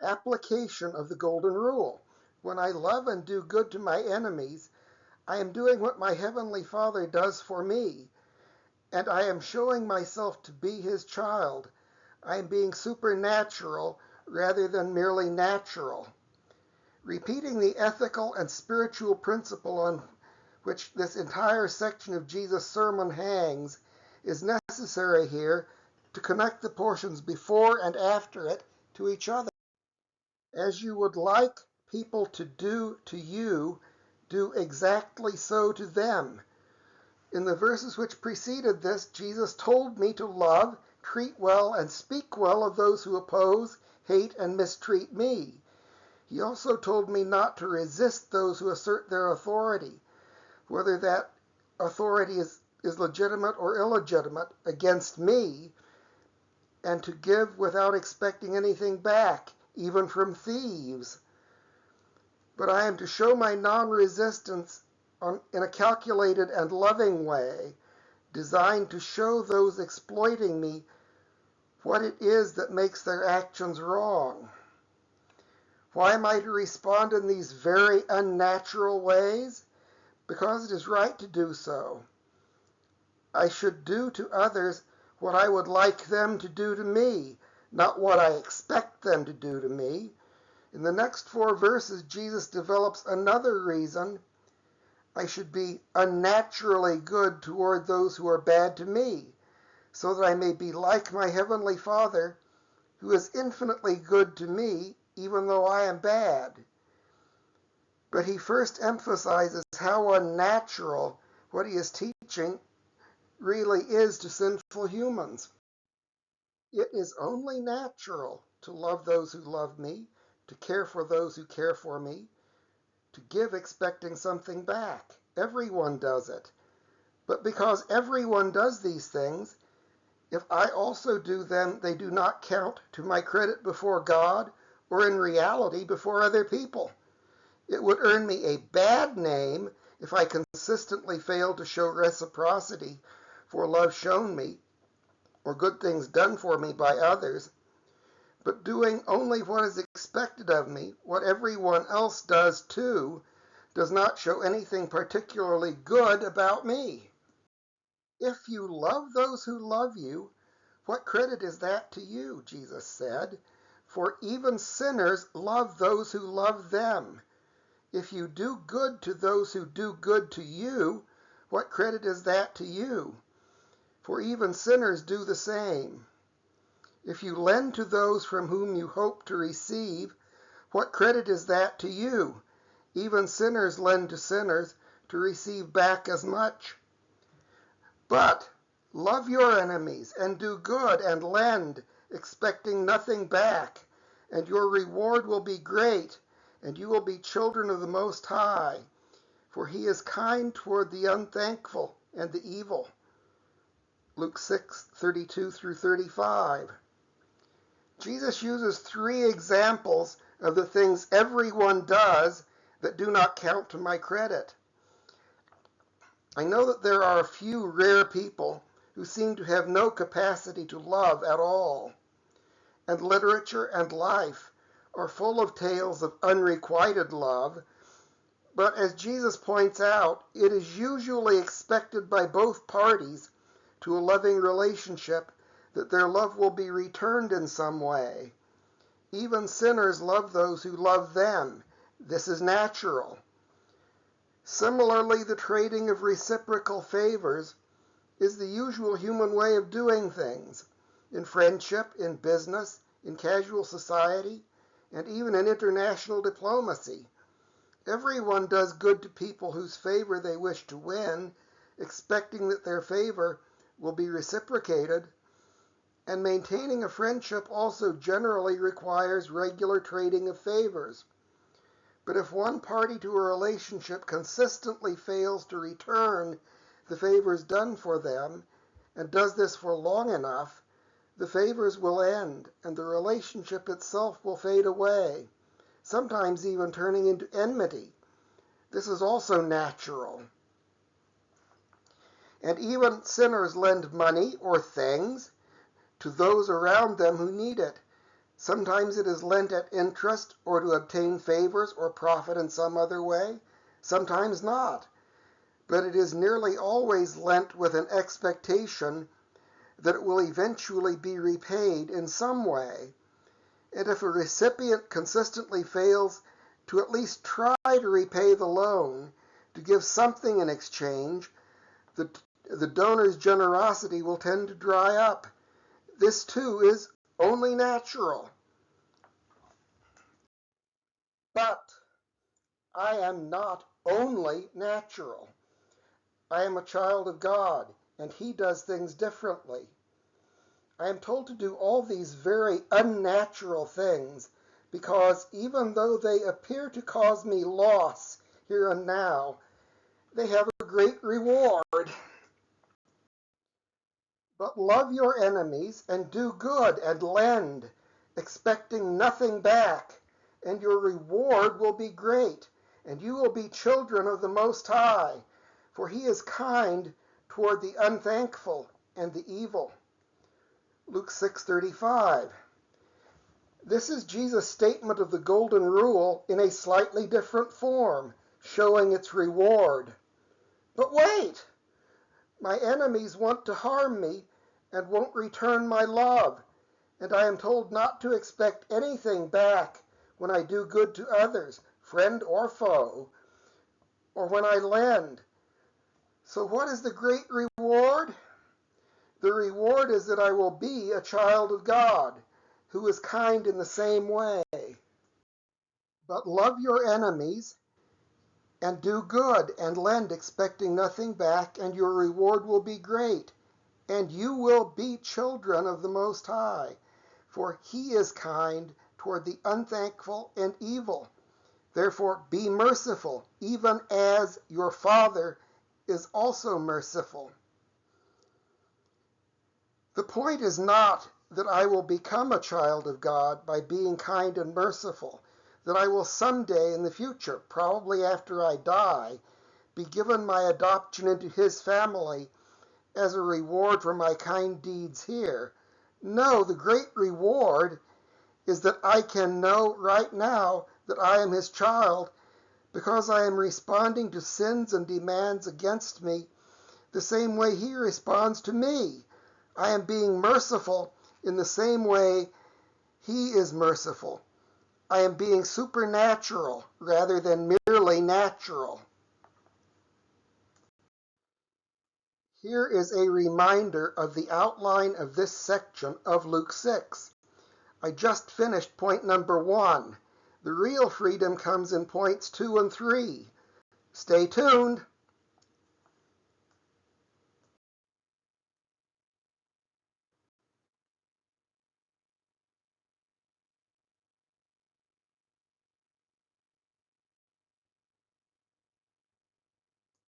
Application of the Golden Rule. When I love and do good to my enemies, I am doing what my Heavenly Father does for me, and I am showing myself to be His child. I am being supernatural rather than merely natural. Repeating the ethical and spiritual principle on which this entire section of Jesus' sermon hangs is necessary here to connect the portions before and after it to each other. As you would like people to do to you, do exactly so to them. In the verses which preceded this, Jesus told me to love, treat well, and speak well of those who oppose, hate, and mistreat me. He also told me not to resist those who assert their authority, whether that authority is legitimate or illegitimate, against me, and to give without expecting anything back, even from thieves. But I am to show my non-resistance in a calculated and loving way, designed to show those exploiting me what it is that makes their actions wrong. Why am I to respond in these very unnatural ways? Because it is right to do so. I should do to others what I would like them to do to me, not what I expect them to do to me. In the next 4 verses, Jesus develops another reason I should be unnaturally good toward those who are bad to me, so that I may be like my Heavenly Father, who is infinitely good to me, even though I am bad. But he first emphasizes how unnatural what he is teaching really is to sinful humans. It is only natural to love those who love me, to care for those who care for me, to give expecting something back. Everyone does it. But because everyone does these things, if I also do them, they do not count to my credit before God or in reality before other people. It would earn me a bad name if I consistently fail to show reciprocity for love shown me or good things done for me by others, but doing only what is expected of me, what everyone else does too, does not show anything particularly good about me. If you love those who love you, what credit is that to you? Jesus said. For even sinners love those who love them. If you do good to those who do good to you, what credit is that to you? For even sinners do the same. If you lend to those from whom you hope to receive, what credit is that to you? Even sinners lend to sinners to receive back as much. But love your enemies and do good and lend, expecting nothing back, and your reward will be great, and you will be children of the Most High, for he is kind toward the unthankful and the evil. Luke 6:32 through 35. Jesus uses 3 examples of the things everyone does that do not count to my credit. I know that there are a few rare people who seem to have no capacity to love at all, and literature and life are full of tales of unrequited love, but as Jesus points out, it is usually expected by both parties to a loving relationship that their love will be returned in some way. Even sinners love those who love them. This is natural. Similarly, the trading of reciprocal favors is the usual human way of doing things, in friendship, in business, in casual society, and even in international diplomacy. Everyone does good to people whose favor they wish to win, expecting that their favor will be reciprocated, and maintaining a friendship also generally requires regular trading of favors. But if one party to a relationship consistently fails to return the favors done for them, and does this for long enough, the favors will end, and the relationship itself will fade away, sometimes even turning into enmity. This is also natural. And even sinners lend money or things to those around them who need it. Sometimes it is lent at interest or to obtain favors or profit in some other way. Sometimes not. But it is nearly always lent with an expectation that it will eventually be repaid in some way. And if a recipient consistently fails to at least try to repay the loan, to give something in exchange, the donor's generosity will tend to dry up. This too is only natural. But I am not only natural. I am a child of God, and He does things differently. I am told to do all these very unnatural things because even though they appear to cause me loss here and now, they have a great reward. But love your enemies and do good and lend, expecting nothing back, and your reward will be great, and you will be children of the Most High, for He is kind toward the unthankful and the evil. Luke 6:35. This is Jesus' statement of the Golden Rule in a slightly different form, showing its reward. But wait! My enemies want to harm me and won't return my love, and I am told not to expect anything back when I do good to others, friend or foe, or when I lend. So what is the great reward? The reward is that I will be a child of God, who is kind in the same way. But love your enemies and do good and lend expecting nothing back, and your reward will be great, and you will be children of the Most High, for He is kind toward the unthankful and evil. Therefore be merciful, even as your Father is also merciful. The point is not that I will become a child of God by being kind and merciful, that I will someday in the future, probably after I die, be given my adoption into His family as a reward for my kind deeds here. No, the great reward is that I can know right now that I am His child because I am responding to sins and demands against me the same way He responds to me. I am being merciful in the same way He is merciful. I am being supernatural rather than merely natural. Here is a reminder of the outline of this section of Luke 6. I just finished point number 1. The real freedom comes in points 2 and 3. Stay tuned.